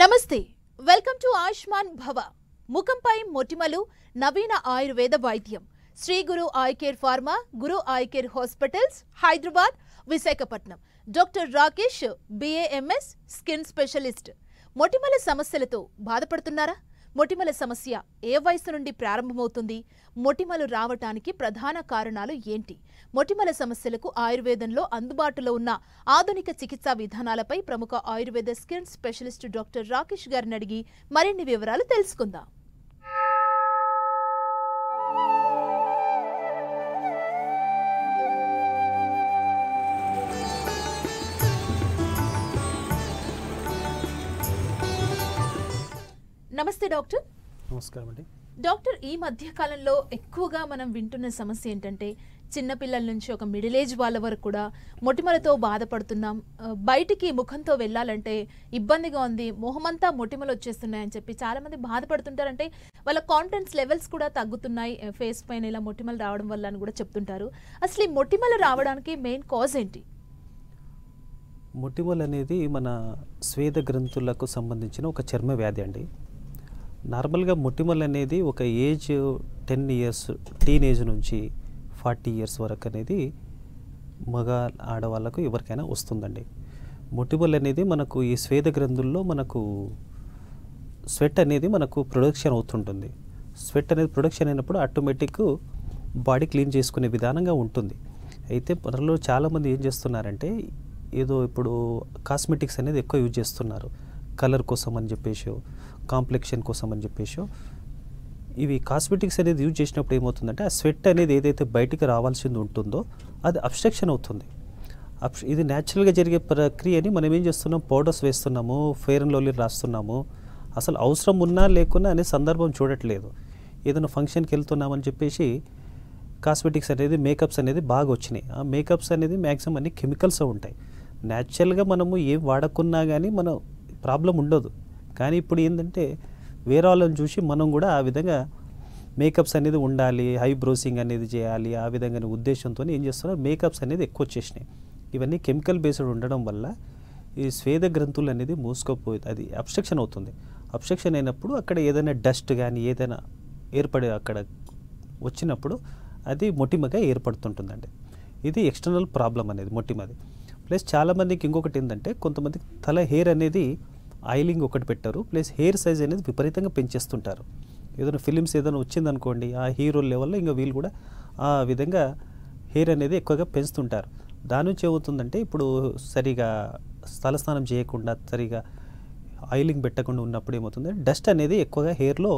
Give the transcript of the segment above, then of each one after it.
నమస్తే welcome to Ayushman భవ ముఖంపై మొటిమలు నవీన ఆయుర్వేద వైద్యం Shri Guru eye care pharma Guru eye care hospitals Hyderabad Visakhapatnam doctor Rakesh BAMS skin specialist మొటిమల సమస్యలతో బాధపడుతున్నారా మొటిమల సమస్య ఏ వయసు నుండి ప్రారంభమవుతుంది మొటిమలు రావటానికి ప్రధాన కారణాలు ఏంటి మొటిమల సమస్యలకు ఆయుర్వేదంలో అందుబాటులో ఉన్న ఆధునిక చికిత్సా విధానాలపై ప్రముఖ Ayurveda skin specialist doctor Rakesh గారిని అడిగి మరిన్ని వివరాలు తెలుసుకుందాం నమస్తే డాక్టర్. నమస్కారం అండి. డాక్టర్, ఈ మధ్య కాలంలో ఎక్కువగా మనం వింటున్న సమస్య ఏంటంటే చిన్నపిల్లల నుంచి ఒక మిడిల్ ఏజ్ వాళ్ళ వరకు కూడా మొటిమలతో బాధపడుతున్నాం. బయటికి ముఖంతో వెళ్ళాలంటే ఇబ్బందిగా ఉంది, మొహమంతా మొటిమలు వచ్చేస్తున్నాయని చెప్పి చాలామంది బాధపడుతుంటారంటే వాళ్ళ కాన్ఫిడెన్స్ లెవెల్స్ కూడా తగ్గుతున్నాయి, ఫేస్ పైన ఇలా మొటిమలు రావడం వల్ల అని కూడా చెప్తుంటారు. అసలు ఈ మొటిమలు రావడానికి మెయిన్ కాజ్ ఏంటి? మొటిమలు అనేది మన స్వేద గ్రంథులకు సంబంధించిన ఒక చర్మ వ్యాధి అండి. నార్మల్గా మొటిమలు అనేది ఒక ఏజ్ 10 ఇయర్స్ టీనేజ్ నుంచి 40 ఇయర్స్ వరకు అనేది మగ ఆడవాళ్ళకు ఎవరికైనా వస్తుందండి. మొటిమలు అనేది మనకు ఈ స్వేద గ్రంథుల్లో మనకు స్వెట్ అనేది మనకు ప్రొడక్షన్ అవుతుంటుంది. స్వెట్ అనేది ప్రొడక్షన్ అయినప్పుడు ఆటోమేటిక్ బాడీ క్లీన్ చేసుకునే విధానంగా ఉంటుంది. అయితే మనలో చాలామంది ఏం చేస్తున్నారంటే ఏదో ఇప్పుడు కాస్మెటిక్స్ అనేది ఎక్కువ యూజ్ చేస్తున్నారు, కలర్ కోసం అని చెప్పేసి, కాంప్లెక్షన్ కోసం అని చెప్పేసి. ఇవి కాస్మెటిక్స్ అనేది యూజ్ చేసినప్పుడు ఏమవుతుందంటే ఆ స్వెట్ అనేది ఏదైతే బయటికి రావాల్సింది ఉంటుందో అది అబ్స్ట్రక్షన్ అవుతుంది. ఇది న్యాచురల్గా జరిగే ప్రక్రియని మనం ఏం చేస్తున్నాం, పౌడర్స్ వేస్తున్నాము, ఫెయిర్ అండ్ లవ్లీ రాస్తున్నాము. అసలు అవసరం ఉన్నా లేకున్నా అనే సందర్భం చూడట్లేదు. ఏదైనా ఫంక్షన్కి వెళ్తున్నామని చెప్పేసి కాస్మెటిక్స్ అనేది మేకప్స్ అనేది బాగా వచ్చినాయి. ఆ మేకప్స్ అనేది మ్యాక్సిమం అన్ని కెమికల్స్ ఉంటాయి. న్యాచురల్గా మనము ఏం వాడకున్నా కానీ మనం ప్రాబ్లం ఉండదు. కానీ ఇప్పుడు ఏంటంటే వేరే వాళ్ళని చూసి మనం కూడా ఆ విధంగా మేకప్స్ అనేది ఉండాలి, ఐబ్రోసింగ్ అనేది చేయాలి, ఆ విధంగా ఉద్దేశంతో ఏం చేస్తున్నారు, మేకప్స్ అనేది ఎక్కువ వచ్చేసినాయి. ఇవన్నీ కెమికల్ బేస్డ్ ఉండడం వల్ల ఈ స్వేద గ్రంథులు అనేది మూసుకుపోతుంది, అది అబ్స్ట్రక్షన్ అవుతుంది. అబ్స్ట్రక్షన్ అయినప్పుడు అక్కడ ఏదైనా డస్ట్ కానీ ఏదైనా ఏర్పడే అక్కడ వచ్చినప్పుడు అది మొటిమగా ఏర్పడుతుంటుందండి. ఇది ఎక్స్టర్నల్ ప్రాబ్లం అనేది మొటిమది. ప్లస్ చాలామందికి ఇంకొకటి ఏంటంటే కొంతమంది తల హెయిర్ అనేది ఆయిలింగ్ ఒకటి పెట్టారు, ప్లస్ హెయిర్ సైజ్ అనేది విపరీతంగా పెంచేస్తుంటారు. ఏదైనా ఫిలిమ్స్ ఏదైనా వచ్చిందనుకోండి ఆ హీరో లెవెల్లో ఇంకా వీళ్ళు కూడా ఆ విధంగా హెయిర్ అనేది ఎక్కువగా పెంచుతుంటారు. దాని నుంచి ఏమవుతుందంటే ఇప్పుడు సరిగా తలస్నానం చేయకుండా సరిగా ఆయిలింగ్ పెట్టకుండా ఉన్నప్పుడు ఏమవుతుంది, డస్ట్ అనేది ఎక్కువగా హెయిర్లో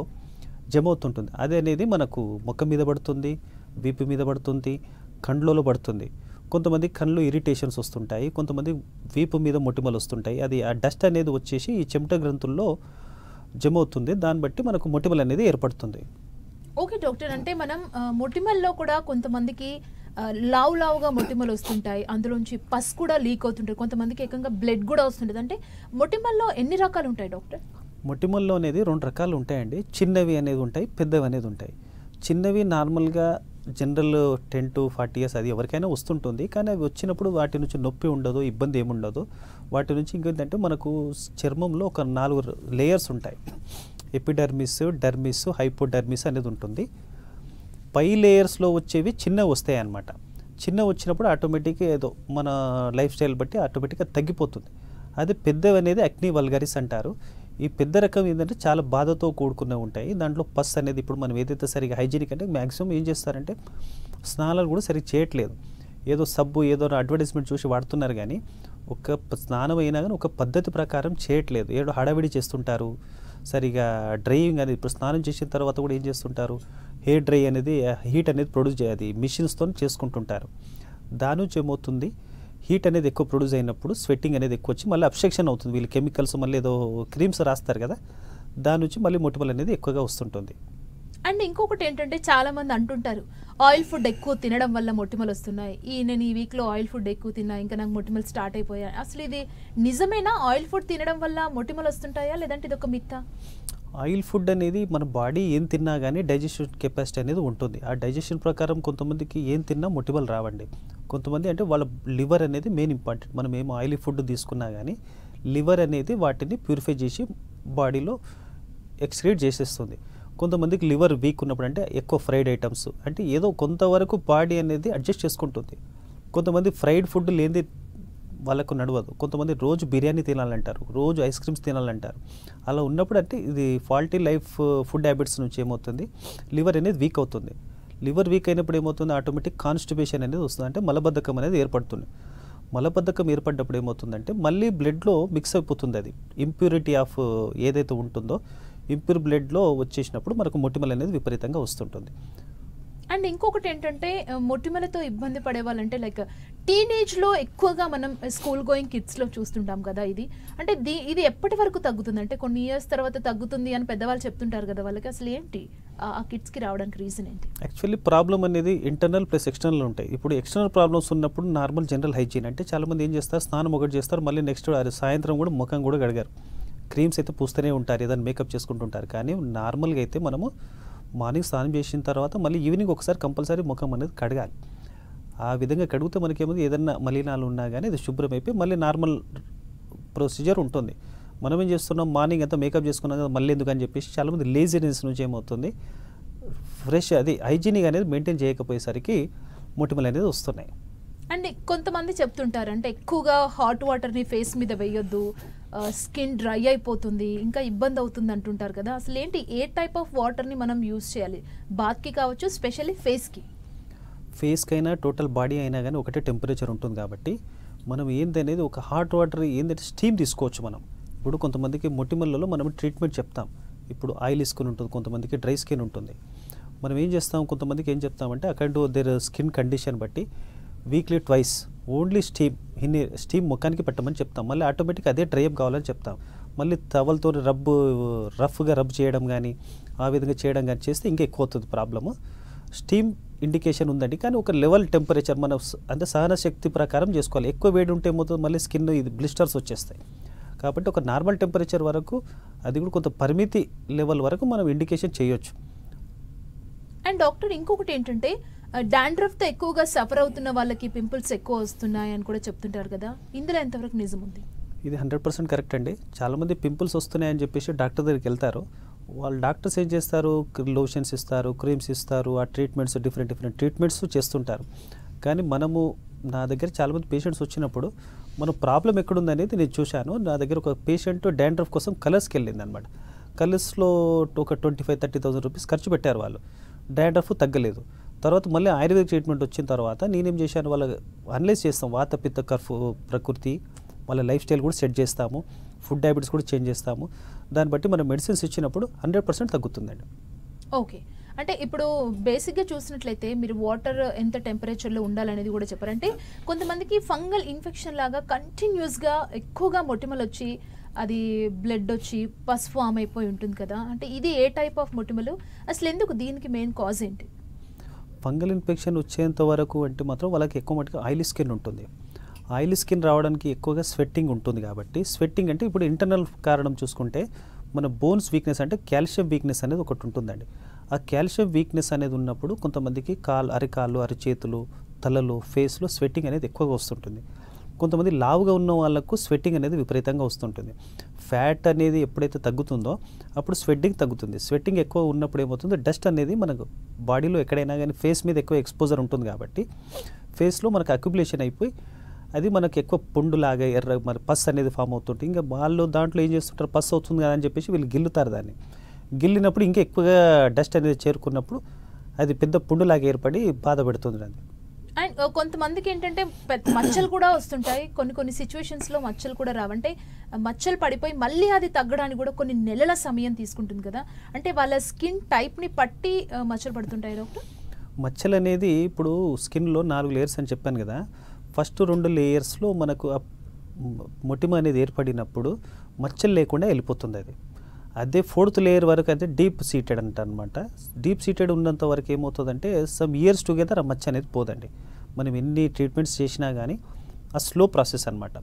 జమ అవుతుంటుంది. అది అనేది మనకు ముఖం మీద పడుతుంది, వీపు మీద పడుతుంది, కండ్లలో పడుతుంది. కొంతమంది కళ్ళు ఇరిటేషన్స్ వస్తుంటాయి, కొంతమంది వీపు మీద మొటిమలు వస్తుంటాయి. అది ఆ డస్ట్ అనేది వచ్చేసి ఈ చెమట గ్రంథుల్లో జమ అవుతుంది. దాన్ని బట్టి మనకు మొటిమలు అనేది ఏర్పడుతుంది. ఓకే డాక్టర్, అంటే మనం మొటిమల్లో కూడా కొంతమందికి లావుగా మొటిమలు వస్తుంటాయి, అందులోంచి పస్ కూడా లీక్ అవుతుంటాయి, కొంతమందికి ఏకంగా బ్లడ్ కూడా వస్తుంటుంది. అంటే మొటిమల్లో ఎన్ని రకాలు ఉంటాయి డాక్టర్? మొటిమల్లో అనేది 2 రకాలు ఉంటాయండి. చిన్నవి అనేది ఉంటాయి, పెద్దవి అనేది ఉంటాయి. చిన్నవి నార్మల్గా జనరల్ 10 to 40 ఇయర్స్ అది ఎవరికైనా వస్తుంటుంది. కానీ అవి వచ్చినప్పుడు వాటి నుంచి నొప్పి ఉండదు, ఇబ్బంది ఏముండదు. వాటి నుంచి ఇంకేంటంటే మనకు చర్మంలో ఒక 4 లేయర్స్ ఉంటాయి. ఎపిడర్మిస్, డర్మిస్, హైపోడర్మిస్ అనేది ఉంటుంది. పై లేయర్స్లో వచ్చేవి చిన్నవి వస్తాయి అన్నమాట. చిన్నవి వచ్చినప్పుడు ఆటోమేటిక్గా ఏదో మన లైఫ్ స్టైల్ బట్టి ఆటోమేటిక్గా తగ్గిపోతుంది. అది పెద్దవి అనేది అక్ని వల్గరిస్ అంటారు. ఈ పెద్ద రకం ఏంటంటే చాలా బాధతో కూడుకునే ఉంటాయి. దాంట్లో పస్ అనేది ఇప్పుడు మనం ఏదైతే సరిగా హైజీనిక్ అంటే మ్యాక్సిమం ఏం చేస్తారంటే స్నానాలు కూడా సరిగ్గా చేయట్లేదు. ఏదో సబ్బు ఏదో అడ్వర్టైజ్మెంట్ చూసి వాడుతున్నారు, కానీ ఒక స్నానం అయినా కానీ ఒక పద్ధతి ప్రకారం చేయట్లేదు. ఏదో హడావిడి చేస్తుంటారు. సరిగా డ్రైయింగ్ అనేది ఇప్పుడు స్నానం చేసిన తర్వాత కూడా ఏం చేస్తుంటారు, హెయిర్ డ్రై అనేది హీట్ అనేది ప్రొడ్యూస్ చేయాలి, మిషన్స్తో చేసుకుంటుంటారు. దాని నుంచి ఏమవుతుంది, హీట్ అనేది ఎక్కువ ప్రొడ్యూస్ అయినప్పుడు స్వెట్టింగ్ అనేది ఎక్కువ వచ్చి మళ్ళీ అబ్స్ట్రక్షన్ అవుతుంది. వీళ్ళు కెమికల్స్ మళ్ళీ ఏదో క్రీమ్స్ రాస్తారు కదా, దాని నుంచి మళ్ళీ మొటిమలు అనేది ఎక్కువగా వస్తుంటుంది. అండ్ ఇంకొకటి ఏంటంటే చాలా మంది అంటుంటారు ఆయిల్ ఫుడ్ ఎక్కువ తినడం వల్ల మొటిమలు వస్తున్నాయి, నేను ఈ వీక్లో ఆయిల్ ఫుడ్ ఎక్కువ తిన్నా ఇంకా నాకు మొటిమలు స్టార్ట్ అయిపోయాయి. అసలు ఇది నిజమేనా? ఆయిల్ ఫుడ్ తినడం వల్ల మొటిమలు వస్తుంటాయా, లేదంటే ఇది ఒక మిత్తా? ఆయిల్ ఫుడ్ అనేది మన బాడీ ఏం తిన్నా కానీ డైజెషన్ కెపాసిటీ అనేది ఉంటుంది. ఆ డైజెషన్ ప్రకారం కొంతమందికి ఏం తిన్నా మొటిమలు రావండి. కొంతమంది అంటే వాళ్ళ లివర్ అనేది మెయిన్ ఇంపార్టెంట్. మనం ఏం ఆయిలీ ఫుడ్ తీసుకున్నా కానీ లివర్ అనేది వాటిని ప్యూరిఫై చేసి బాడీలో ఎక్స్క్రీట్ చేసేస్తుంది. కొంతమందికి లివర్ వీక్ ఉన్నప్పుడు అంటే ఎక్కువ ఫ్రైడ్ ఐటమ్స్ అంటే ఏదో కొంతవరకు బాడీ అనేది అడ్జస్ట్ చేసుకుంటుంది. కొంతమంది ఫ్రైడ్ ఫుడ్ లేనిది వాళ్ళకు నడవదు. కొంతమంది రోజు బిర్యానీ తినాలంటారు, రోజు ఐస్ క్రీమ్స్ తినాలంటారు. అలా ఉన్నప్పుడు అంటే ఇది ఫాల్టీ లైఫ్ ఫుడ్ హ్యాబిట్స్ నుంచి ఏమవుతుంది, లివర్ అనేది వీక్ అవుతుంది. లివర్ వీక్ అయినప్పుడు ఏమవుతుంది, ఆటోమేటిక్ కాన్స్టిపేషన్ అనేది వస్తుంది, అంటే మలబద్ధకం అనేది ఏర్పడుతుంది. మలబద్ధకం ఏర్పడ్డప్పుడు ఏమవుతుందంటే మళ్ళీ బ్లడ్లో మిక్స్ అయిపోతుంది. అది ఇంప్యూరిటీ ఆఫ్ ఏదైతే ఉంటుందో ఇంప్యూర్ బ్లడ్లో వచ్చేసినప్పుడు మనకు మొటిమలు అనేది విపరీతంగా వస్తుంటుంది. అండ్ ఇంకొకటి ఏంటంటే మొటిమలతో ఇబ్బంది పడే వాళ్ళంటే లైక్ టీనేజ్లో ఎక్కువగా మనం స్కూల్ గోయింగ్ కిడ్స్లో చూస్తుంటాం కదా. ఇది అంటే ఇది ఎప్పటి వరకు తగ్గుతుంది, అంటే కొన్ని ఇయర్స్ తర్వాత తగ్గుతుంది అని పెద్దవాళ్ళు చెప్తుంటారు కదా. వాళ్ళకి అసలు ఏంటి ఆ కిడ్స్కి రావడానికి రీజన్ ఏంటి? యాక్చువల్లీ ప్రాబ్లం అనేది ఇంటర్నల్ ప్లస్ ఎక్స్టర్నల్ ఉంటాయి. ఇప్పుడు ఎక్స్టర్నల్ ప్రాబ్లమ్స్ ఉన్నప్పుడు నార్మల్ జనరల్ హైజీన్ అంటే చాలామంది ఏం చేస్తారు, స్నానం ఒకటి చేస్తారు, మళ్ళీ నెక్స్ట్ సాయంత్రం కూడా ముఖం కూడా కడిగారు, క్రీమ్స్ అయితే పూస్తూనే ఉంటారు, ఏదైనా మేకప్ చేసుకుంటుంటారు. కానీ నార్మల్గా అయితే మనము మార్నింగ్ స్నానం చేసిన తర్వాత మళ్ళీ ఈవినింగ్ ఒకసారి కంపల్సరీ ముఖం అనేది కడగాలి. ఆ విధంగా కడిగితే మనకేముంది, ఏదైనా మలినాలు ఉన్నా కానీ అది శుభ్రం అయిపోయి మళ్ళీ నార్మల్ ప్రొసీజర్ ఉంటుంది. మనం ఏం చేస్తున్నాం, మార్నింగ్ అంతా మేకప్ చేసుకున్నాం కదా మళ్ళీ ఎందుకు అని చెప్పేసి చాలామంది లేజినెస్ నుంచి ఏమవుతుంది, ఫ్రెష్ అది హైజీనిక్ అనేది మెయింటైన్ చేయకపోయేసరికి మొటిమలు అనేది వస్తున్నాయి. అండ్ కొంతమంది చెప్తుంటారు అంటే ఎక్కువగా హాట్ వాటర్ని ఫేస్ మీద వేయొద్దు, స్కిన్ డ్రై అయిపోతుంది, ఇంకా ఇబ్బంది అవుతుంది అంటుంటారు కదా. అసలు ఏంటి, ఏ టైప్ ఆఫ్ వాటర్ని మనం యూస్ చేయాలి, బాత్కి కావచ్చు, స్పెషల్లీ ఫేస్కి? ఫేస్కైనా టోటల్ బాడీ అయినా కానీ ఒకటే టెంపరేచర్ ఉంటుంది కాబట్టి మనం ఏందనేది ఒక హాట్ వాటర్ ఏంటంటే స్టీమ్ తీసుకోవచ్చు. మనం ఇప్పుడు కొంతమందికి మొటిమలలో మనం ట్రీట్మెంట్ చెప్తాం. ఇప్పుడు ఆయిల్ స్కిన్ ఉంటుంది, కొంతమందికి డ్రై స్కిన్ ఉంటుంది. మనం ఏం చేస్తాం, కొంతమందికి ఏం చెప్తామంటే according to their skin condition బట్టి వీక్లీ ట్వైస్ ఓన్లీ స్టీమ్ ముఖానికి పెట్టమని చెప్తాం. మళ్ళీ ఆటోమేటిక్ అదే డ్రై అప్ కావాలని చెప్తాం. మళ్ళీ టవల్తో రఫ్గా రబ్ చేయడం కానీ ఆ విధంగా చేయడం కానీ చేస్తే ఇంకా ఎక్కువ అవుతుంది ప్రాబ్లము. స్టీమ్ ఇండికేషన్ ఉందండి, కానీ ఒక లెవెల్ టెంపరేచర్ మనం అంటే సహన శక్తి ప్రకారం చేసుకోవాలి. ఎక్కువ వేడి ఉంటే ఏమవుతుంది, మళ్ళీ స్కిన్ ఇది బ్లిస్టర్స్ వచ్చేస్తాయి. కాబట్టి ఒక నార్మల్ టెంపరేచర్ వరకు, అది కూడా కొంత పరిమితి లెవెల్ వరకు మనం ఇండికేషన్ చేయొచ్చు. అండ్ డాక్టర్ ఇంకొకటి ఏంటంటే డాండ్రఫ్తో ఎక్కువగా సఫర్ అవుతున్న వాళ్ళకి పింపుల్స్ ఎక్కువ వస్తున్నాయి అని కూడా చెప్తుంటారు కదా. ఇందులో ఎంతవరకు నిజం ఉంది? ఇది 100% కరెక్ట్ అండి. చాలామంది పింపుల్స్ వస్తున్నాయని చెప్పేసి డాక్టర్ దగ్గరికి వెళ్తారు. వాళ్ళు డాక్టర్స్ ఏం చేస్తారు, లోషన్స్ ఇస్తారు, క్రీమ్స్ ఇస్తారు, ఆ ట్రీట్మెంట్స్ డిఫరెంట్ ట్రీట్మెంట్స్ చేస్తుంటారు. కానీ నా దగ్గర చాలామంది పేషెంట్స్ వచ్చినప్పుడు మన ప్రాబ్లం ఎక్కడుందనేది నేను చూశాను. నా దగ్గర ఒక పేషెంట్ డాండ్రఫ్ కోసం కలర్స్కి వెళ్ళింది అనమాట. కలర్స్లో ఒక 25,000-30,000 రూపీస్ ఖర్చు పెట్టారు వాళ్ళు. డాండ్రఫ్ తగ్గలేదు. తర్వాత మళ్ళీ ఆయుర్వేద ట్రీట్మెంట్ వచ్చిన తర్వాత నేనేం చేశాను, వాళ్ళ అనలైజ్ చేస్తాం, వాత పిత్త కఫ్ ప్రకృతి, వాళ్ళ లైఫ్ స్టైల్ కూడా సెట్ చేస్తాము, ఫుడ్ హ్యాబిట్స్ కూడా చేంజ్ చేస్తాము. దాన్ని బట్టి మనం మెడిసిన్స్ ఇచ్చినప్పుడు 100% తగ్గుతుందండి. ఓకే, అంటే ఇప్పుడు బేసిక్గా చూసినట్లయితే మీరు వాటర్ ఎంత టెంపరేచర్లో ఉండాలనేది కూడా చెప్పారు. అంటే కొంతమందికి ఫంగల్ ఇన్ఫెక్షన్ లాగా కంటిన్యూస్గా ఎక్కువగా మొటిమలు వచ్చి అది బ్లడ్ వచ్చి పస్ ఫామ్ అయిపోయి ఉంటుంది కదా. అంటే ఇది ఏ టైప్ ఆఫ్ మొటిమలు, అసలు ఎందుకు, దీనికి మెయిన్ కాజ్ ఏంటి? ఫంగల్ ఇన్ఫెక్షన్ వచ్చేంత వరకు అంటే మాత్రం వాళ్ళకి ఎక్కువ మటుకు ఆయిలీ స్కిన్ ఉంటుంది. ఆయిలీ స్కిన్ రావడానికి ఎక్కువగా స్వెట్టింగ్ ఉంటుంది. కాబట్టి స్వెట్టింగ్ అంటే ఇప్పుడు ఇంటర్నల్ కారణం చూసుకుంటే మన బోన్స్ వీక్నెస్ అంటే కాల్షియం వీక్నెస్ అనేది ఒకటి ఉంటుందండి. ఆ కాల్షియం వీక్నెస్ అనేది ఉన్నప్పుడు కొంతమందికి అరికాళ్ళు, అరిచేతులు, తలలో, ఫేస్లో స్వెట్టింగ్ అనేది ఎక్కువగా వస్తుంటుంది. కొంతమంది లావుగా ఉన్న వాళ్ళకు స్వెట్టింగ్ అనేది విపరీతంగా వస్తుంటుంది. ఫ్యాట్ అనేది ఎప్పుడైతే తగ్గుతుందో అప్పుడు స్వెట్టింగ్ తగ్గుతుంది. స్వెట్టింగ్ ఎక్కువ ఉన్నప్పుడు ఏమవుతుంది, డస్ట్ అనేది మనకు బాడీలో ఎక్కడైనా కానీ ఫేస్ మీద ఎక్కువ ఎక్స్పోజర్ ఉంటుంది కాబట్టి ఫేస్లో మనకు అక్యుములేషన్ అయిపోయి అది మనకు ఎక్కువ పుండులాగా మరి పస్ అనేది ఫామ్ అవుతుంటుంది. ఇంకా వాళ్ళు దాంట్లో ఏం చేస్తుంటారు, పస్ అవుతుంది కదా అని చెప్పేసి వీళ్ళు గిల్లుతారు. దాన్ని గిల్లినప్పుడు ఇంకా ఎక్కువగా డస్ట్ అనేది చేరుకున్నప్పుడు అది పెద్ద పుండులాగా ఏర్పడి బాధ పెడుతుంది. అది అండ్ కొంతమందికి ఏంటంటే మచ్చలు కూడా వస్తుంటాయి, కొన్ని సిచ్యువేషన్స్లో మచ్చలు కూడా రావంటే మచ్చలు పడిపోయి మళ్ళీ అది తగ్గడానికి కూడా కొన్ని నెలల సమయం తీసుకుంటుంది కదా. అంటే వాళ్ళ స్కిన్ టైప్ని పట్టి మచ్చలు పడుతుంటాయి డాక్టర్? మచ్చలు అనేది ఇప్పుడు స్కిన్లో 4 లేయర్స్ అని చెప్పాను కదా. ఫస్ట్ 2 లేయర్స్లో మనకు మొటిమ అనేది ఏర్పడినప్పుడు మచ్చలు లేకుండా వెళ్ళిపోతుంది. అదే 4th లేయర్ వరకు అయితే డీప్ సీటెడ్ అనమాట. డీప్ సీటెడ్ ఉన్నంత వరకు ఏమవుతుందంటే సమ్ ఇయర్స్ టుగెదర్ ఆ మచ్చ అనేది పోదండి. మనం ఎన్ని ట్రీట్మెంట్స్ చేసినా కానీ ఆ స్లో ప్రాసెస్ అనమాట.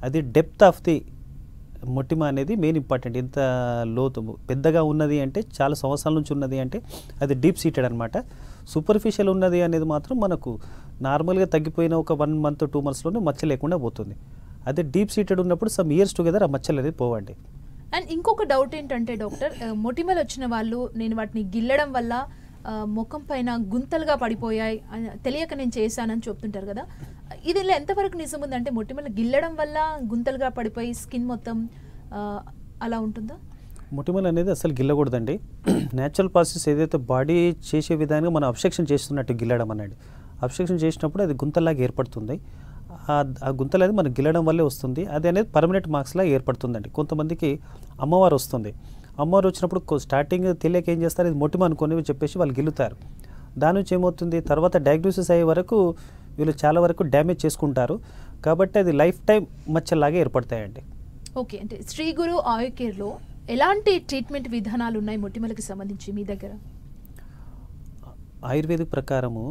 అది డెప్త్ ఆఫ్ ది మొటిమ అనేది మెయిన్ ఇంపార్టెంట్. ఎంత లోతు పెద్దగా ఉన్నది అంటే చాలా సంవత్సరాల నుంచి ఉన్నది అంటే అది డీప్ సీటెడ్ అనమాట. సూపర్ఫిషియల్ ఉన్నది అనేది మాత్రం మనకు నార్మల్గా తగ్గిపోయిన ఒక 1 month 2 monthsలోనే మచ్చ లేకుండా పోతుంది. అదే డీప్ సీటెడ్ ఉన్నప్పుడు సమ్ ఇయర్స్ టుగెదర్ ఆ మచ్చలు అనేది పోవండి. అండ్ ఇంకొక డౌట్ ఏంటంటే డాక్టర్, మొటిమలు వచ్చిన వాళ్ళు నేను వాటిని గిల్లడం వల్ల ముఖం పైన గుంతలుగా పడిపోయాయి తెలియక నేను చేశానని చెప్తుంటారు కదా, ఇది ఎంతవరకు నిజం ఉందంటే మొటిమలు గిల్లడం వల్ల గుంతలుగా పడిపోయి స్కిన్ మొత్తం అలా ఉంటుందా? మొటిమలు అనేది అసలు గిల్లకూడదండి. న్యాచురల్ ప్రాసెస్ ఏదైతే బాడీ చేసే విధానంగా మనం అబ్స్ట్రక్షన్ చేస్తున్నట్టు గిల్లడం అనేది, అబ్స్ట్రక్షన్ చేసినప్పుడు అది గుంతలాగా ఏర్పడుతుంది. ఆ గుంతలు అనేది మనకు గిల్లడం వల్లే వస్తుంది. అది అనేది పర్మనెంట్ మార్క్స్లా ఏర్పడుతుందండి. కొంతమందికి అమ్మవారు వస్తుంది, అమ్మవారు వచ్చినప్పుడు స్టార్టింగ్ తెలియక ఏం చేస్తారు, ఇది మొటిమ అనుకొని చెప్పేసి వాళ్ళు గిల్లుతారు. దాని నుంచి ఏమవుతుంది, తర్వాత డయాగ్నోసిస్ అయ్యే వరకు వీళ్ళు చాలా వరకు డ్యామేజ్ చేసుకుంటారు. కాబట్టి అది లైఫ్ టైం మచ్చలాగా ఏర్పడతాయండి. ఓకే, అంటే శ్రీ గురు ఆయుర్ కేర్లో ఎలాంటి ట్రీట్మెంట్ విధానాలు ఉన్నాయి మొటిమలకు సంబంధించి మీ దగ్గర? ఆయుర్వేదిక్ ప్రకారము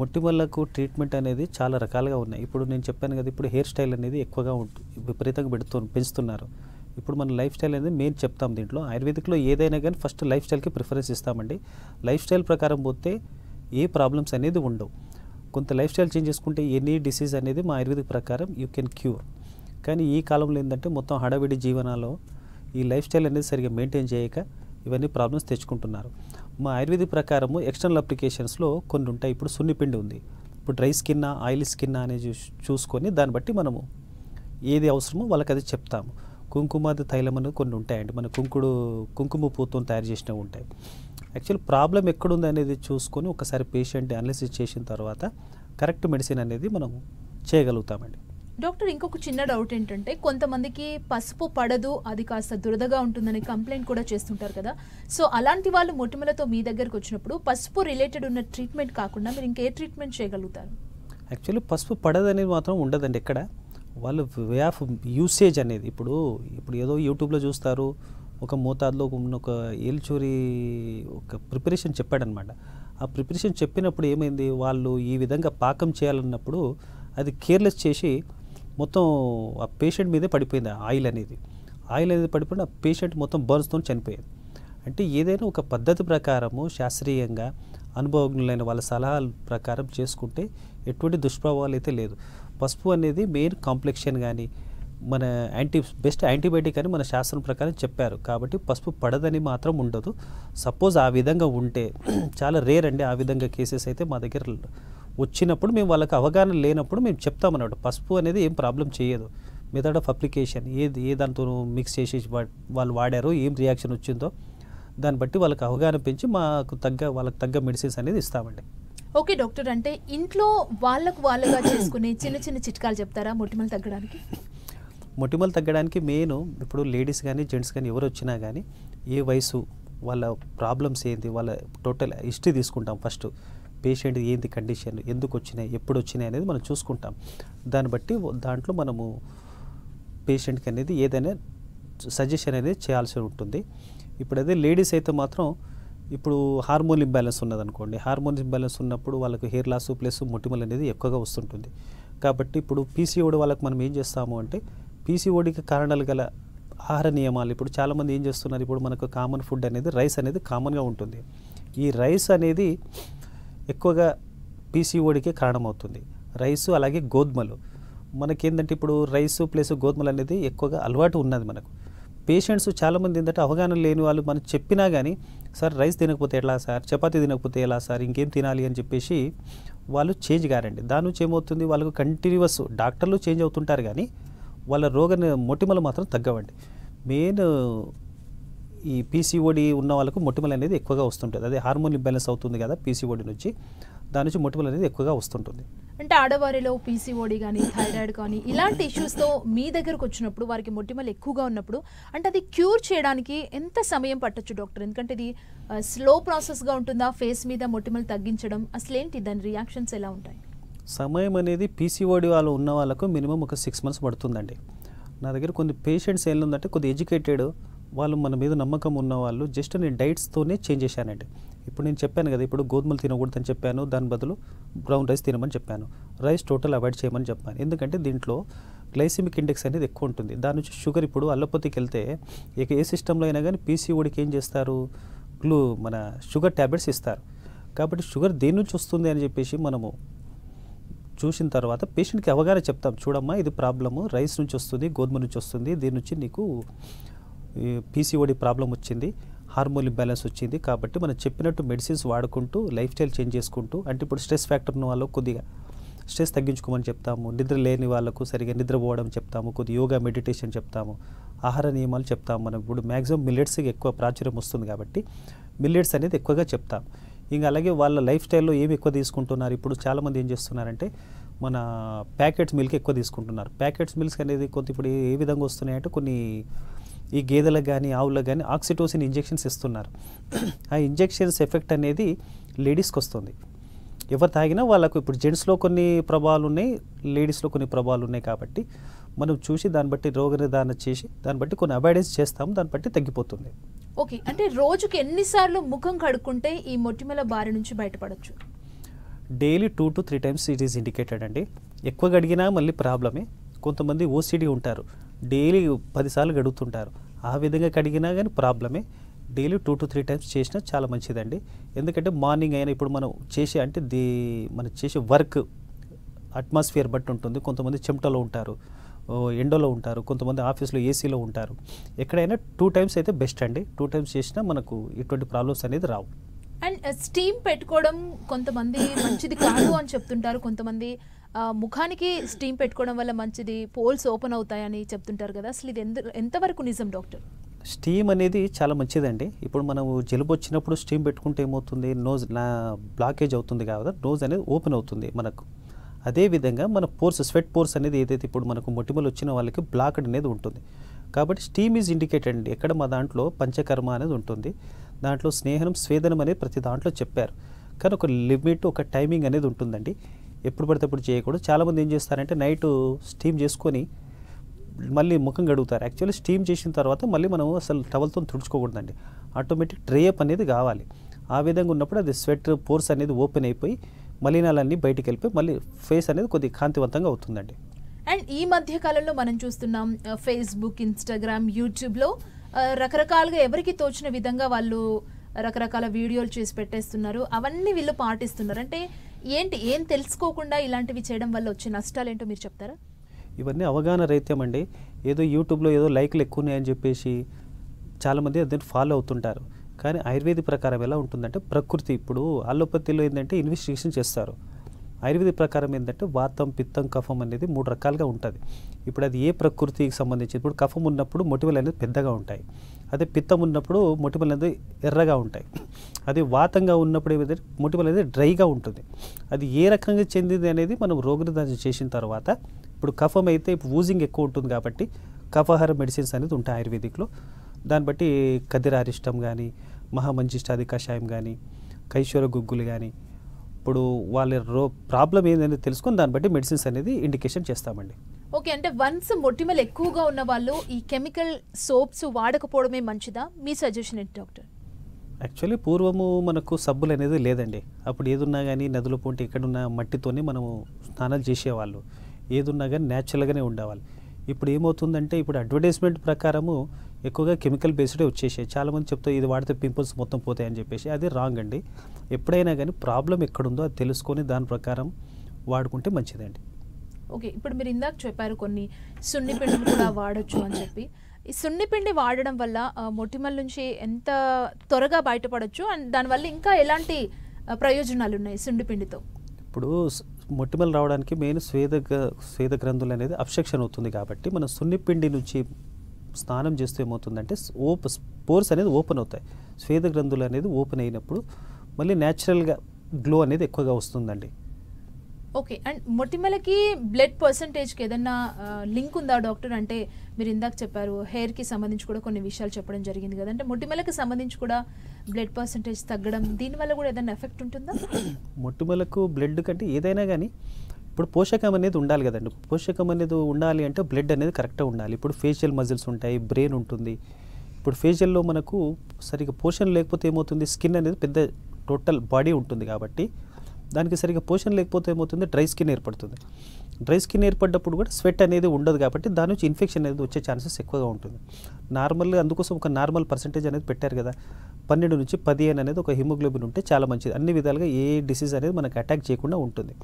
మొటిమలకు ట్రీట్మెంట్ అనేది చాలా రకాలుగా ఉన్నాయి. ఇప్పుడు నేను చెప్పాను కదా, ఇప్పుడు హెయిర్ స్టైల్ అనేది ఎక్కువగా విపరీతంగా పెంచుతున్నారు. ఇప్పుడు మన లైఫ్ స్టైల్ అనేది మెయిన్ చెప్తాం దీంట్లో. ఆయుర్వేదిక్లో ఏదైనా కానీ ఫస్ట్ లైఫ్ స్టైల్కి ప్రిఫరెన్స్ ఇస్తామండి. లైఫ్ స్టైల్ ప్రకారం పోతే ఏ ప్రాబ్లమ్స్ అనేది ఉండవు. కొంత లైఫ్ స్టైల్ చేంజ్ చేసుకుంటే ఎనీ డిసీజ్ అనేది మా ఆయుర్వేదిక్ ప్రకారం యూ కెన్ క్యూర్. కానీ ఈ కాలంలో ఏంటంటే మొత్తం హడావిడి జీవనాల్లో ఈ లైఫ్ స్టైల్ అనేది సరిగ్గా మెయింటైన్ చేయక ఇవన్నీ ప్రాబ్లమ్స్ తెచ్చుకుంటున్నారు. మా ఆయుర్వేదిక్ ప్రకారము ఎక్స్టర్నల్ అప్లికేషన్స్లో కొన్ని ఉంటాయి. ఇప్పుడు సున్నిపిండి ఉంది, ఇప్పుడు డ్రై స్కిన్నా ఆయిలీ స్కిన్నా అనేది చూసుకొని దాన్ని బట్టి మనము ఏది అవసరమో వాళ్ళకి అది చెప్తాము. కుంకుమాది తైలం అనేది కొన్ని ఉంటాయండి, మన కుంకుమ పూతో తయారు చేసినవి ఉంటాయి. యాక్చువల్ ప్రాబ్లం ఎక్కడుంది అనేది చూసుకొని ఒకసారి పేషెంట్ అనాలిసిస్ చేసిన తర్వాత కరెక్ట్ మెడిసిన్ అనేది మనం చేయగలుగుతామండి. డాక్టర్, ఇంకొక చిన్న డౌట్ ఏంటంటే కొంతమందికి పసుపు పడదు, అది కాస్త దురదగా ఉంటుందని కంప్లైంట్ కూడా చేస్తుంటారు కదా, సో అలాంటి వాళ్ళు మొటిమలతో మీ దగ్గరకు వచ్చినప్పుడు పసుపు రిలేటెడ్ ఉన్న ట్రీట్మెంట్ కాకుండా మీరు ఇంకే ట్రీట్మెంట్ చేయగలుగుతారు? యాక్చువల్లీ పసుపు పడదనేది మాత్రం ఉండదండి ఎక్కడ. వాళ్ళు వే ఆఫ్ యూసేజ్ అనేది ఇప్పుడు ఏదో యూట్యూబ్లో చూస్తారు, ఒక మోతాదులో ఒక ఏల్చూరి ఒక ప్రిపరేషన్ చెప్పాడనమాట. ఆ ప్రిపరేషన్ చెప్పినప్పుడు ఏమైంది, వాళ్ళు ఈ విధంగా పాకం చేయాలన్నప్పుడు అది కేర్లెస్ చేసి మొత్తం ఆ పేషెంట్ మీదే పడిపోయింది. ఆయిల్ అనేది పడిపోయిన ఆ పేషెంట్ మొత్తం బర్న్స్తో చనిపోయింది. అంటే ఏదైనా ఒక పద్ధతి ప్రకారము శాస్త్రీయంగా అనుభవజ్ఞులైన వాళ్ళ సలహాల ప్రకారం చేసుకుంటే ఎటువంటి దుష్ప్రభావాలు అయితే లేదు. పసుపు అనేది మెయిన్ కాంప్లెక్షన్ కానీ మన బెస్ట్ యాంటీబయాటిక్ అని మన శాస్త్రం ప్రకారం చెప్పారు. కాబట్టి పసుపు పడదని మాత్రం ఉండదు. సపోజ్ ఆ విధంగా ఉంటే చాలా రేర్ అండి. ఆ విధంగా కేసెస్ అయితే మా దగ్గర వచ్చినప్పుడు మేము వాళ్ళకి అవగాహన లేనప్పుడు మేము చెప్తామన్నమాట. పసుపు అనేది ఏం ప్రాబ్లం చేయదు. మెథడ్ ఆఫ్ అప్లికేషన్ ఏ దాంతో మిక్స్ చేసి వాళ్ళు వాడారో ఏం రియాక్షన్ వచ్చిందో దాన్ని బట్టి వాళ్ళకి అవగాహన పెంచి వాళ్ళకి తగ్గ మెడిసిన్స్ అనేది ఇస్తామండి. ఓకే డాక్టర్, అంటే ఇంట్లో వాళ్ళుగా చేసుకునే చిన్న చిన్న చిట్కాలు చెప్తారా మొటిమలు తగ్గడానికి? మొటిమలు తగ్గడానికి మెయిన్ ఇప్పుడు లేడీస్ కానీ జెంట్స్ కానీ ఎవరు వచ్చినా కానీ ఏ వయసు, వాళ్ళ ప్రాబ్లమ్స్ ఏంటి, వాళ్ళ టోటల్ హిస్టరీ తీసుకుంటాం. ఫస్ట్ పేషెంట్ ఏంది కండిషన్, ఎందుకు వచ్చినాయి, ఎప్పుడు వచ్చినాయి అనేది మనం చూసుకుంటాం. దాన్ని బట్టి దాంట్లో మనము పేషెంట్కి అనేది ఏదైనా సజెషన్ అనేది చేయాల్సి ఉంటుంది. ఇప్పుడు అదే లేడీస్ అయితే మాత్రం ఇప్పుడు హార్మోన్ ఇంబ్యాలెన్స్ ఉన్నదనుకోండి, హార్మోన్ ఇంబ్యాలెన్స్ ఉన్నప్పుడు వాళ్ళకు హెయిర్ లాస్ ప్లస్ మొటిమలు అనేది ఎక్కువగా వస్తుంటుంది. కాబట్టి ఇప్పుడు పీసీఓడి వాళ్ళకి మనం ఏం చేస్తాము అంటే పీసీఓడికి కారణాలు గల ఆహార నియమాలు, ఇప్పుడు చాలామంది ఏం చేస్తున్నారు, ఇప్పుడు మనకు కామన్ ఫుడ్ అనేది రైస్ అనేది కామన్గా ఉంటుంది. ఈ రైస్ అనేది ఎక్కువగా పీసీఓడికి కారణమవుతుంది. రైసు అలాగే గోధుమలు మనకేంటంటే ఇప్పుడు రైసు ప్లస్ గోధుమలు అనేది ఎక్కువగా అలవాటు ఉన్నది మనకు. పేషెంట్స్ చాలామంది ఏంటంటే అవగాహన లేని వాళ్ళు మనం చెప్పినా కానీ సార్ రైస్ తినకపోతే ఎలా సార్, చపాతీ తినకపోతే ఎలా సార్, ఇంకేం తినాలి అని చెప్పేసి వాళ్ళు చేంజ్ కారండి. దాని నుంచి ఏమవుతుంది, వాళ్ళకు కంటిన్యూస్ డాక్టర్లు చేంజ్ అవుతుంటారు కానీ వాళ్ళ మొటిమలు మాత్రం తగ్గవండి. మెయిన్ ఈ పీసీఓడి ఉన్న వాళ్ళకు మొటిమలు అనేది ఎక్కువగా వస్తుంటుంది. అదే హార్మోన్ ఇంబ్యాలెన్స్ అవుతుంది కదా పీసీఓడి నుంచి, దాని నుంచి మొటిమలు అనేది ఎక్కువగా వస్తుంటుంది. అంటే ఆడవారిలో పీసీఓడి కానీ థైరాయిడ్ కానీ ఇలాంటి ఇష్యూస్తో మీ దగ్గరకు వచ్చినప్పుడు వారికి మొటిమలు ఎక్కువగా ఉన్నప్పుడు అంటే అది క్యూర్ చేయడానికి ఎంత సమయం పట్టొచ్చు డాక్టర్? ఎందుకంటే ఇది స్లో ప్రాసెస్గా ఉంటుందా, ఫేస్ మీద మొటిమలు తగ్గించడం, అసలు ఏంటి దాని రియాక్షన్స్ ఎలా ఉంటాయి? సమయం అనేది పీసీఓడి వాళ్ళు ఉన్న వాళ్ళకు మినిమం ఒక 6 months పడుతుందండి. నా దగ్గర కొన్ని పేషెంట్స్ ఏంటంటే కొద్ది ఎడ్యుకేటెడ్ వాళ్ళు, మన మీద నమ్మకం ఉన్న వాళ్ళు జస్ట్ నేను డైట్స్తోనే చేంజ్ చేశానండి. ఇప్పుడు నేను చెప్పాను కదా, ఇప్పుడు గోధుమలు తినకూడదని చెప్పాను, దాని బదులు బ్రౌన్ రైస్ తినమని చెప్పాను, రైస్ టోటల్ అవాయిడ్ చేయమని చెప్పాను. ఎందుకంటే దీంట్లో గ్లైసిమిక్ ఇండెక్స్ అనేది ఎక్కువ ఉంటుంది. దాని నుంచి షుగర్, ఇప్పుడు అల్లోపతికి వెళ్తే ఇక ఏ సిస్టంలో అయినా కానీ పీసీఓడికి ఏం చేస్తారు, మన షుగర్ ట్యాబ్లెట్స్ ఇస్తారు. కాబట్టి షుగర్ దేని నుంచి వస్తుంది అని చెప్పేసి మనము చూసిన తర్వాత పేషెంట్కి అవగాహన చెప్తాం, చూడమ్మా ఇది ప్రాబ్లము రైస్ నుంచి వస్తుంది, గోధుమ నుంచి వస్తుంది, దీని నుంచి నీకు పీసీఓడి ప్రాబ్లం వచ్చింది, హార్మోన్ ఇంబ్యాలెన్స్ వచ్చింది. కాబట్టి మనం చెప్పినట్టు మెడిసిన్స్ వాడుకుంటూ లైఫ్ స్టైల్ చేంజ్ చేసుకుంటూ, అంటే ఇప్పుడు స్ట్రెస్ ఫ్యాక్టర్ ఉన్న వాళ్ళకు కొద్దిగా స్ట్రెస్ తగ్గించుకోమని చెప్తాము, నిద్ర లేని వాళ్ళకు సరిగా నిద్రపోవడం చెప్తాము, కొద్దిగా యోగా మెడిటేషన్ చెప్తాము, ఆహార నియమాలు చెప్తాము. మనం ఇప్పుడు మ్యాక్సిమం మిల్లెట్స్కి ఎక్కువ ప్రాచుర్యం వస్తుంది కాబట్టి మిల్లెట్స్ అనేది ఎక్కువగా చెప్తాం. ఇంకా అలాగే వాళ్ళ లైఫ్ స్టైల్లో ఏమి ఎక్కువ తీసుకుంటున్నారు, ఇప్పుడు చాలామంది ఏం చేస్తున్నారంటే మన ప్యాకెట్స్ మిల్క్ ఎక్కువ తీసుకుంటున్నారు. ప్యాకెట్స్ మిల్క్స్ అనేది కొంత ఇప్పుడు ఏ విధంగా వస్తున్నాయంటే కొన్ని ఈ గేదెలకు కానీ ఆవులకు కానీ ఆక్సిటోసిన్ ఇంజెక్షన్స్ ఇస్తున్నారు. ఆ ఇంజెక్షన్స్ ఎఫెక్ట్ అనేది లేడీస్కి వస్తుంది. ఎవరు తాగినా వాళ్ళకు ఇప్పుడు జెంట్స్లో కొన్ని ప్రభావాలు ఉన్నాయి, లేడీస్లో కొన్ని ప్రభావాలు ఉన్నాయి. కాబట్టి మనం చూసి దాన్ని బట్టి రోగ నిర్ధారణ చేసి దాన్ని బట్టి కొన్ని అవాయిడెన్స్ చేస్తాము, దాన్ని బట్టి తగ్గిపోతుంది. ఓకే, అంటే రోజుకి ఎన్నిసార్లు ముఖం కడుక్కుంటే ఈ మొటిమల బారి నుంచి బయటపడచ్చు? Daily 2 to 3 times it is indicated అండి. ఎక్కువ గడిగినా మళ్ళీ ప్రాబ్లమే. కొంతమంది ఓసిడి ఉంటారు, డైలీ 10 సార్లు గడుగుతుంటారు, ఆ విధంగా కడిగినా కానీ ప్రాబ్లమే. డైలీ 2 to 3 times చేసినా చాలా మంచిదండి. ఎందుకంటే మార్నింగ్ అయినా ఇప్పుడు మనం చేసే అంటే మనం చేసే వర్క్ అట్మాస్ఫియర్ బట్టి ఉంటుంది. కొంతమంది చెమటలో ఉంటారు, ఎండలో ఉంటారు, కొంతమంది ఆఫీస్లో ఏసీలో ఉంటారు. ఎక్కడైనా 2 times అయితే బెస్ట్ అండి. 2 times చేసినా మనకు ఇటువంటి ప్రాబ్లమ్స్ అనేది రావు. అండ్ స్టీమ్ పెట్టుకోవడం కొంతమంది మంచిది కాదు అని చెప్తుంటారు, కొంతమంది ముఖానికి స్టీమ్ పెట్టుకోవడం వల్ల మంచిది, పోల్స్ ఓపెన్ అవుతాయని చెప్తుంటారు కదా, అసలు ఇది ఎంతవరకు నిజం డాక్టర్? స్టీమ్ అనేది చాలా మంచిదండి. ఇప్పుడు మనం జలుబు వచ్చినప్పుడు స్టీమ్ పెట్టుకుంటే ఏమవుతుంది, నోజ్ బ్లాకేజ్ అవుతుంది కదా, నోజ్ అనేది ఓపెన్ అవుతుంది మనకు. అదేవిధంగా మన పోర్స్, స్వెట్ పోర్స్ అనేది ఏదైతే ఇప్పుడు మనకు మొటిమలు వచ్చిన వాళ్ళకి బ్లాక్డ్ అనేది ఉంటుంది. కాబట్టి స్టీమ్ ఈజ్ ఇండికేటెడ్ అండి. ఎక్కడ మా దాంట్లో పంచకర్మ అనేది ఉంటుంది, దాంట్లో స్నేహం స్వేదనం అనేది ప్రతి దాంట్లో చెప్పారు. కానీ ఒక లిమిట్, ఒక టైమింగ్ అనేది ఉంటుందండి. ఎప్పుడు పడితే అప్పుడు చేయకూడదు. చాలామంది ఏం చేస్తారంటే నైట్ స్టీమ్ చేసుకొని మళ్ళీ ముఖం గడుగుతారు. యాక్చువల్లీ స్టీమ్ చేసిన తర్వాత మళ్ళీ మనం అసలు టవల్తో తుడుచుకోకూడదండి. ఆటోమేటిక్ డ్రై అప్ అనేది కావాలి. ఆ విధంగా ఉన్నప్పుడు అది స్వెట్ పోర్స్ అనేది ఓపెన్ అయిపోయి మలినాలన్నీ బయటికి వెళ్ళిపోయి మళ్ళీ ఫేస్ అనేది కొద్దిగా కాంతివంతంగా అవుతుందండి. అండ్ ఈ మధ్య కాలంలో మనం చూస్తున్నాం ఫేస్బుక్, ఇన్స్టాగ్రామ్, యూట్యూబ్లో రకరకాలుగా ఎవరికి తోచిన విధంగా వాళ్ళు రకరకాల వీడియోలు చేసి పెట్టేస్తున్నారు. అవన్నీ వీళ్ళు పాటిస్తున్నారు. అంటే ఏం తెలుసుకోకుండా ఇలాంటివి చేయడం వల్ల వచ్చే నష్టాలు ఏంటో మీరు చెప్తారా? ఇవన్నీ అవగాహన రైత్యం అండి. ఏదో యూట్యూబ్లో ఏదో లైక్లు ఎక్కువ ఉన్నాయని చెప్పేసి చాలామంది దాన్ని ఫాలో అవుతుంటారు. కానీ ఆయుర్వేదిక్ ప్రకారం ఎలా ఉంటుందంటే ప్రకృతి, ఇప్పుడు అలోపతిలో ఏంటంటే ఇన్వెస్టిగేషన్ చేస్తారు. ఆయుర్వేదిక్ ప్రకారం ఏంటంటే వాతం, పిత్తం, కఫం అనేది 3 రకాలుగా ఉంటుంది. ఇప్పుడు అది ఏ ప్రకృతికి సంబంధించి, ఇప్పుడు కఫం ఉన్నప్పుడు మొటిమలు అనేది పెద్దగా ఉంటాయి, అదే పిత్తం ఉన్నప్పుడు మొటిమలు అనేది ఎర్రగా ఉంటాయి, అదే వాతంగా ఉన్నప్పుడు ఏదైతే మొటిమలు అనేది డ్రైగా ఉంటుంది. అది ఏ రకంగా చెందింది అనేది మనం రోగనిర్ధారణ చేసిన తర్వాత, ఇప్పుడు కఫం అయితే ఇప్పుడు ఊజింగ్ ఎక్కువ ఉంటుంది కాబట్టి కఫాహార మెడిసిన్స్ అనేది ఉంటాయి ఆయుర్వేదిక్లో. దాన్ని బట్టి కదిరారిష్టం కానీ, మహామంచిష్టాది కషాయం కానీ, కైశ్వర గుగ్గులు కానీ, ఇప్పుడు వాళ్ళ ప్రాబ్లం ఏంటనేది తెలుసుకొని దాన్ని బట్టి మెడిసిన్స్ అనేది ఇండికేషన్ చేస్తామండి. ఓకే, అంటే వన్స్ మొటిమలు ఎక్కువగా ఉన్న వాళ్ళు ఈ కెమికల్ సోప్స్ వాడకపోవడమే మంచిదా? మీ సజెషన్ ఏంటి డాక్టర్? యాక్చువల్లీ పూర్వము మనకు సబ్బులు అనేది లేదండి. అప్పుడు ఏదున్నా కానీ నదుల పొంటి ఎక్కడున్న మట్టితోనే మనము స్నానాలు చేసేవాళ్ళు, ఏదున్నా కానీ న్యాచురల్గానే ఉండేవాళ్ళు. ఇప్పుడు ఏమవుతుందంటే ఇప్పుడు అడ్వర్టైజ్మెంట్ ప్రకారము ఎక్కువగా కెమికల్ బేస్డే వచ్చేసాయి. చాలామంది చెప్తారు ఇది వాడితే పింపుల్స్ మొత్తం పోతాయని చెప్పేసి, అది రాంగ్ అండి. ఎప్పుడైనా కానీ ప్రాబ్లం ఎక్కడుందో అది తెలుసుకొని దాని ప్రకారం వాడుకుంటే మంచిదండి. ఓకే, ఇప్పుడు మీరు ఇందాక చెప్పారు కొన్ని సున్నిపిండిని కూడా వాడచ్చు అని చెప్పి. ఈ సున్నిపిండి వాడడం వల్ల మొటిమల నుంచి ఎంత త్వరగా బయటపడచ్చు అండ్ దానివల్ల ఇంకా ఎలాంటి ప్రయోజనాలు ఉన్నాయి సున్నిపిండితో? ఇప్పుడు మొటిమలు రావడానికి మెయిన్ స్వేద గ్రంథులు అనేది అబ్స్ట్రక్షన్ అవుతుంది కాబట్టి మనం సున్నిపిండి నుంచి స్నానం చేస్తే ఏమవుతుందంటే పోర్స్ అనేది ఓపెన్ అవుతాయి. స్వేద గ్రంథులు అనేది ఓపెన్ అయినప్పుడు మళ్ళీ న్యాచురల్గా గ్లో అనేది ఎక్కువగా వస్తుందండి. ఓకే, అండ్ మొటిమలకి బ్లడ్ పర్సంటేజ్కి ఏదన్నా లింక్ ఉందా డాక్టర్? అంటే మీరు ఇందాక చెప్పారు హెయిర్కి సంబంధించి కూడా కొన్ని విషయాలు చెప్పడం జరిగింది కదా, అంటే మొటిమలకు సంబంధించి కూడా బ్లడ్ పర్సంటేజ్ తగ్గడం దీనివల్ల కూడా ఏదైనా ఎఫెక్ట్ ఉంటుందా? మొటిమలకు బ్లడ్ కంటే ఏదైనా కానీ ఇప్పుడు పోషకం అనేది ఉండాలి కదండి. పోషకం అనేది ఉండాలి అంటే బ్లడ్ అనేది కరెక్ట్గా ఉండాలి. ఇప్పుడు ఫేషియల్ మజిల్స్ ఉంటాయి, బ్రెయిన్ ఉంటుంది. ఇప్పుడు ఫేషియల్లో మనకు సరిగ్గా పోషణ లేకపోతే ఏమవుతుంది, స్కిన్ అనేది పెద్ద టోటల్ బాడీ ఉంటుంది కాబట్టి దానికి సరిగ్గా పోషణ లేకపోతే ఏమవుతుంది, డ్రై స్కిన్ ఏర్పడుతుంది. డ్రై స్కిన్ ఏర్పడ్డప్పుడు కూడా స్వెట్ అనేది ఉండదు కాబట్టి దాని నుంచి ఇన్ఫెక్షన్ అనేది వచ్చే ఛాన్సెస్ ఎక్కువగా ఉంటుంది. నార్మల్గా అందుకోసం ఒక నార్మల్ పర్సంటేజ్ అనేది పెట్టారు కదా, 12 నుంచి 15 అనేది ఒక హిమోగ్లోబిన్ ఉంటే చాలా మంచిది. అన్ని విధాలుగా ఏ డిసీజ్ అనేది మనకు అటాక్ చేయకుండా ఉంటుంది.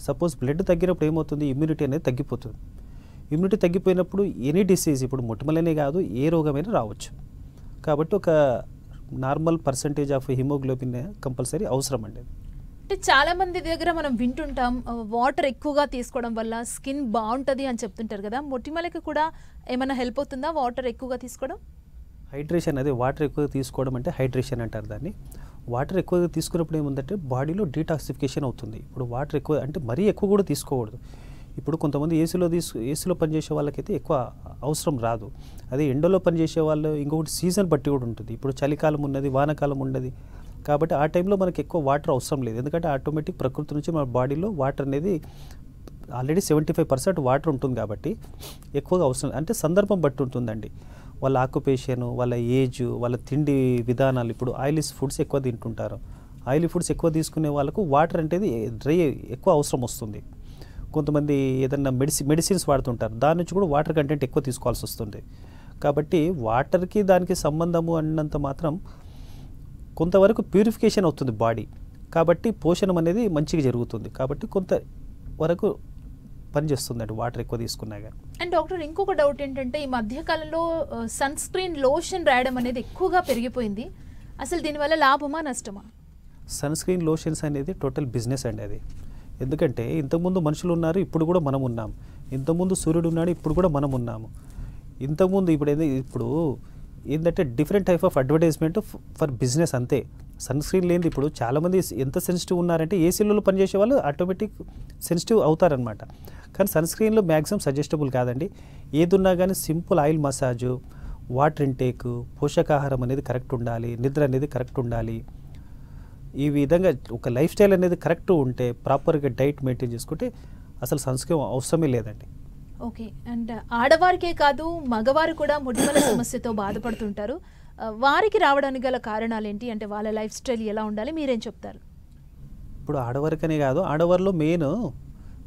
సపోజ్ బ్లడ్ తగ్గినప్పుడు ఏమవుతుంది, ఇమ్యూనిటీ అనేది తగ్గిపోతుంది. ఇమ్యూనిటీ తగ్గిపోయినప్పుడు ఎనీ డిసీజ్, ఇప్పుడు మొటిమలనే కాదు ఏ రోగమైనా రావచ్చు. కాబట్టి ఒక normal percentage of haemoglobin compulsory అవసరం అండి. అంటే చాలా మంది దగ్గర మనం వింటుంటాం వాటర్ ఎక్కువగా తీసుకోవడం వల్ల స్కిన్ బాగుంటుంది అని చెప్తుంటారు కదా, మొటిమలకి కూడా ఏమైనా హెల్ప్ అవుతుందా వాటర్ ఎక్కువగా తీసుకోవడం? హైడ్రేషన్, అదే వాటర్ ఎక్కువగా తీసుకోవడం అంటే హైడ్రేషన్ అంటారు దాన్ని. వాటర్ ఎక్కువగా తీసుకున్నప్పుడు ఏముందంటే బాడీలో డీటాక్సిఫికేషన్ అవుతుంది. ఇప్పుడు వాటర్ ఎక్కువ అంటే మరీ ఎక్కువ కూడా తీసుకోకూడదు. ఇప్పుడు కొంతమంది ఏసీలో పనిచేసే వాళ్ళకైతే ఎక్కువ అవసరం రాదు. అదే ఎండలో పనిచేసే వాళ్ళు ఇంకొకటి సీజన్ బట్టి కూడా ఉంటుంది. ఇప్పుడు చలికాలం ఉన్నది, వానాకాలం ఉన్నది, కాబట్టి ఆ టైంలో మనకి ఎక్కువ వాటర్ అవసరం లేదు. ఎందుకంటే ఆటోమేటిక్ ప్రకృతి నుంచి మన బాడీలో వాటర్ అనేది ఆల్రెడీ 75% వాటర్ ఉంటుంది కాబట్టి ఎక్కువగా అవసరం, అంటే సందర్భం బట్టి ఉంటుందండి. వాళ్ళ ఆక్యుపేషన్, వాళ్ళ ఏజ్, వాళ్ళ తిండి విధానాలు. ఇప్పుడు ఆయిలీ ఫుడ్స్ ఎక్కువ తింటుంటారు. ఆయిలీ ఫుడ్స్ ఎక్కువ తీసుకునే వాళ్ళకు వాటర్ అనేది ఎక్కువ అవసరం వస్తుంది. కొంతమంది ఏదన్నా మెడిసిన్స్ వాడుతుంటారు, దాని నుంచి కూడా వాటర్ కంటెంట్ ఎక్కువ తీసుకోవాల్సి వస్తుంది. కాబట్టి వాటర్కి దానికి సంబంధము అన్నంత మాత్రం కొంతవరకు ప్యూరిఫికేషన్ అవుతుంది బాడీ, కాబట్టి పోషణం అనేది మంచిగా జరుగుతుంది. కాబట్టి కొంతవరకు పనిచేస్తుందండి వాటర్ ఎక్కువ తీసుకున్నా కానీ. అండ్ డాక్టర్, ఇంకొక డౌట్ ఏంటంటే ఈ మధ్యకాలంలో సన్ స్క్రీన్ లోషన్ రాయడం అనేది ఎక్కువగా పెరిగిపోయింది. అసలు దీనివల్ల లాభమా నష్టమా? సన్ స్క్రీన్ లోషన్స్ అనేది టోటల్ బిజినెస్ అండి అది. ఎందుకంటే ఇంతకుముందు మనుషులు ఉన్నారు, ఇప్పుడు కూడా మనం ఉన్నాం. ఇంతకుముందు సూర్యుడు ఉన్నాడు, ఇప్పుడు కూడా మనం ఉన్నాము. ఇంతకుముందు ఇప్పుడు ఏంటంటే different type of advertisement for business అంతే. సన్ స్క్రీన్ లేనిది ఇప్పుడు చాలామంది ఎంత సెన్సిటివ్ ఉన్నారంటే ఏసీలలో పనిచేసే వాళ్ళు ఆటోమేటిక్ సెన్సిటివ్ అవుతారనమాట. కానీ సన్ స్క్రీన్లో మ్యాక్సిమం సజెస్టబుల్ కాదండి. ఏదున్నా కానీ simple oil massage, water intake, పోషకాహారం అనేది కరెక్ట్ ఉండాలి, నిద్ర అనేది కరెక్ట్ ఉండాలి. ఈ విధంగా ఒక లైఫ్ స్టైల్ అనేది కరెక్ట్ ఉంటే, ప్రాపర్గా డైట్ మెయింటైన్ చేసుకుంటే అసలు సన్ స్క్రీన్ అవసరమే లేదండి. ఓకే. అండ్ ఆడవారికే కాదు మగవారు కూడా మొటిమల సమస్యతో బాధపడుతుంటారు. వారికి రావడానికి గల కారణాలు ఏంటి, అంటే వాళ్ళ లైఫ్ స్టైల్ ఎలా ఉండాలి, మీరేం చెప్తారు? ఇప్పుడు ఆడవారికనే కాదు, ఆడవారిలో మెయిన్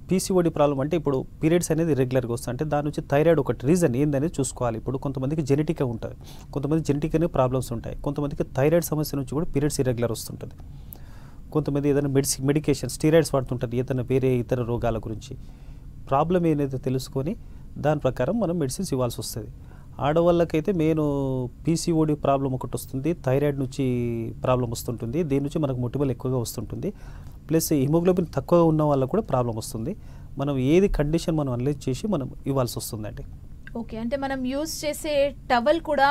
పీసీఓడి ప్రాబ్లం. అంటే ఇప్పుడు పీరియడ్స్ అనేది రెగ్యులర్గా వస్తుంది, అంటే దాని నుంచి థైరాయిడ్ ఒకటి రీజన్ ఏందనేది చూసుకోవాలి. ఇప్పుడు కొంతమందికి జెనెటిక్గా ఉంటుంది, కొంతమంది జెనెటిక్గానే ప్రాబ్లమ్స్ ఉంటాయి. కొంతమందికి థైరాయిడ్ సమస్య నుంచి కూడా పీరియడ్స్ ఇరెగ్యులర్ వస్తుంటుంది. కొంతమంది ఏదైనా మెడికేషన్ స్టీరాయిడ్స్ వాడుతుంటారు, ఏదైనా వేరే ఇతర రోగాల గురించి. ప్రాబ్లం ఏదైతే తెలుసుకొని దాని ప్రకారం మనం మెడిసిన్స్ ఇవ్వాల్సి వస్తుంది. ఆడవాళ్ళకైతే మెయిన్ పీసీఓడి ప్రాబ్లం ఒకటి వస్తుంది, థైరాయిడ్ నుంచి ప్రాబ్లం వస్తుంటుంది, దీని నుంచి మనకు మొటిమలు ఎక్కువగా వస్తుంటుంది. ప్లస్ హిమోగ్లోబిన్ తక్కువగా ఉన్న వాళ్ళకు కూడా ప్రాబ్లం వస్తుంది. మనం ఏది కండిషన్ మనం అనలైజ్ చేసి మనం ఇవ్వాల్సి వస్తుందండి. ఓకే. అంటే మనం యూజ్ చేసే టవల్ కూడా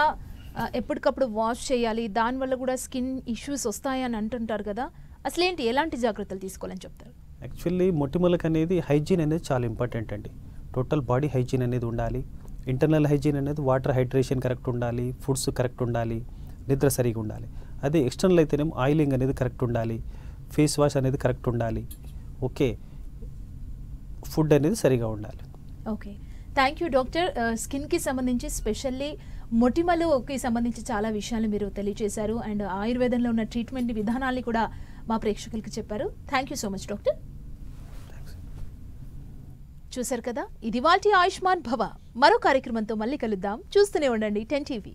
ఎప్పటికప్పుడు వాష్ చేయాలి, దానివల్ల కూడా స్కిన్ ఇష్యూస్ వస్తాయని అంటుంటారు కదా, అసలు ఏంటి, ఎలాంటి జాగ్రత్తలు తీసుకోవాలని చెప్తారు? యాక్చువల్లీ మొటిమలకు అనేది హైజీన్ అనేది చాలా ఇంపార్టెంట్ అండి. టోటల్ బాడీ హైజీన్ అనేది ఉండాలి. ఇంటర్నల్ హైజీన్ అనేది వాటర్ హైడ్రేషన్ కరెక్ట్ ఉండాలి, ఫుడ్స్ కరెక్ట్ ఉండాలి, నిద్ర సరిగా ఉండాలి. అదే ఎక్స్టర్నల్ అయితేనేమో ఆయిలింగ్ అనేది కరెక్ట్ ఉండాలి, ఫేస్ వాష్ అనేది కరెక్ట్ ఉండాలి, ఓకే, ఫుడ్ అనేది సరిగా ఉండాలి. Okay, thank you doctor. స్కిన్కి సంబంధించి స్పెషల్లీ మొటిమలుకి సంబంధించి చాలా విషయాలు మీరు తెలియజేశారు, అండ్ ఆయుర్వేదంలో ఉన్న ట్రీట్మెంట్ విధానాన్ని కూడా మా ప్రేక్షకులకి చెప్పారు. Thank you so much doctor. చూశారు కదా, ఇది వాటి ఆయుష్మాన్ భవ. మరో కార్యక్రమంతో మళ్ళీ కలుద్దాం. చూస్తూనే ఉండండి 10 TV.